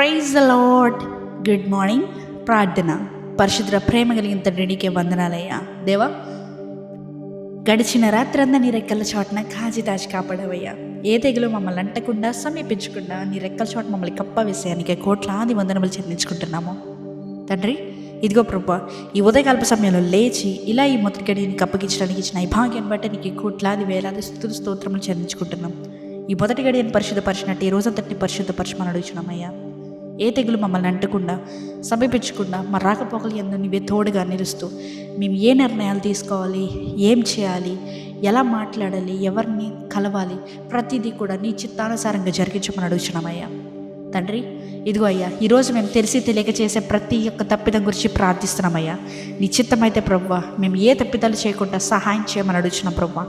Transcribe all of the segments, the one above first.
Praise the lord. Good morning. ప్రార్థన. పరిశుద్ధ ప్రేమ కలిగిన తండ్రి నీకే వందనాలయ్యా. దేవా, గడిచిన రాత్రంతా నీ రెక్కల చోటన కాచి దాచి కాపాడవయ్యా. ఏ తెగులు మమ్మల్ని అంటకుండా సమీపించకుండా నీ రెక్కల చోట మమ్మల్ని కప్పవేసేయానికి కోట్లాది వందనములు చెల్లించుకుంటున్నాము తండ్రి. ఇదిగో ప్రభా, ఈ ఉదయకాల్ప సమయంలో లేచి ఇలా ఈ మొదటి గడిని నీకు అప్పగించడానికి ఇచ్చిన ఈ భాగ్యాన్ని బట్టి నీకు కోట్లాది వేలాది స్తుతులు స్తోత్రములు చెల్లించుకుంటున్నాం. ఈ మొదటి గడియని పరిశుద్ధపరిచినట్టు ఈ రోజంతటిని పరిశుద్ధపరచమని అడుగుచున్నామయ్యా. ఏ తెగులు మమ్మల్ని అంటకుండా సమీపించకుండా మా రాకపోకలు ఎందు నీవే తోడుగా నిలుస్తూ మేము ఏ నిర్ణయాలు తీసుకోవాలి, ఏం చేయాలి, ఎలా మాట్లాడాలి, ఎవరిని కలవాలి, ప్రతిదీ కూడా నీ చిత్తానుసారంగా జరిగించమని అడుగుచున్నామయ్యా. తండ్రి, ఇదిగో అయ్యా, ఈరోజు మేము తెలిసి తెలియక చేసే ప్రతి ఒక్క తప్పిదం గురించి ప్రార్థిస్తున్నామయ్యా. నీ చిత్తమైతే ప్రభువా, మేము ఏ తప్పిదాలు చేయకుండా సహాయం చేయమని అడుగుచున్నాం ప్రభువా.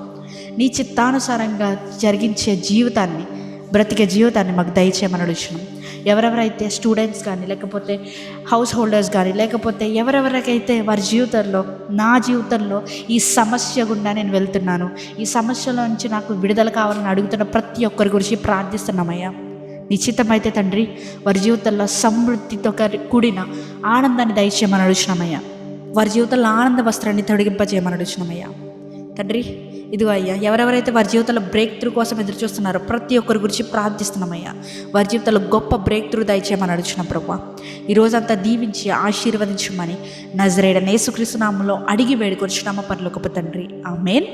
నీ చిత్తానుసారంగా జరిగించే జీవితాన్ని, బ్రతికే జీవితాన్ని మాకు దయచేయమని అడుగుచున్నాం. ఎవరెవరైతే స్టూడెంట్స్ కానీ, లేకపోతే హౌస్ హోల్డర్స్ కానీ, లేకపోతే ఎవరెవరికైతే వారి జీవితంలో, నా జీవితంలో ఈ సమస్య గుండా నేను వెళ్తున్నాను, ఈ సమస్యలో నుంచి నాకు విడుదల కావాలని అడుగుతున్న ప్రతి ఒక్కరి గురించి ప్రార్థిస్తున్నామయ్యా. నిశ్చితమైతే తండ్రి, వారి జీవితంలో సమృద్ధితో కూడిన ఆనందాన్ని దయచేయమని అడుగుచున్నామయ్యా. వారి జీవితంలో ఆనంద వస్త్రాన్ని తొడిగింపజేయమని అడుగుచున్నామయ్యా. తండ్రి, ఇదిగో అయ్యా, ఎవరెవరైతే వారి జీవితంలో బ్రేక్ త్రూ కోసం ఎదురు చూస్తున్నారో ప్రతి ఒక్కరి గురించి ప్రార్థిస్తున్నామయ్యా. వారి జీవితంలో గొప్ప బ్రేక్ త్రూ దయచేయమని అడుగుచున్నాం ప్రభువా. ఈరోజంతా దీవించి ఆశీర్వదించమని నజరేయుడైన యేసుక్రీస్తు నామములో అడిగి వేడుకొనుచున్నాము పరలోకపు తండ్రి. ఆమేన్.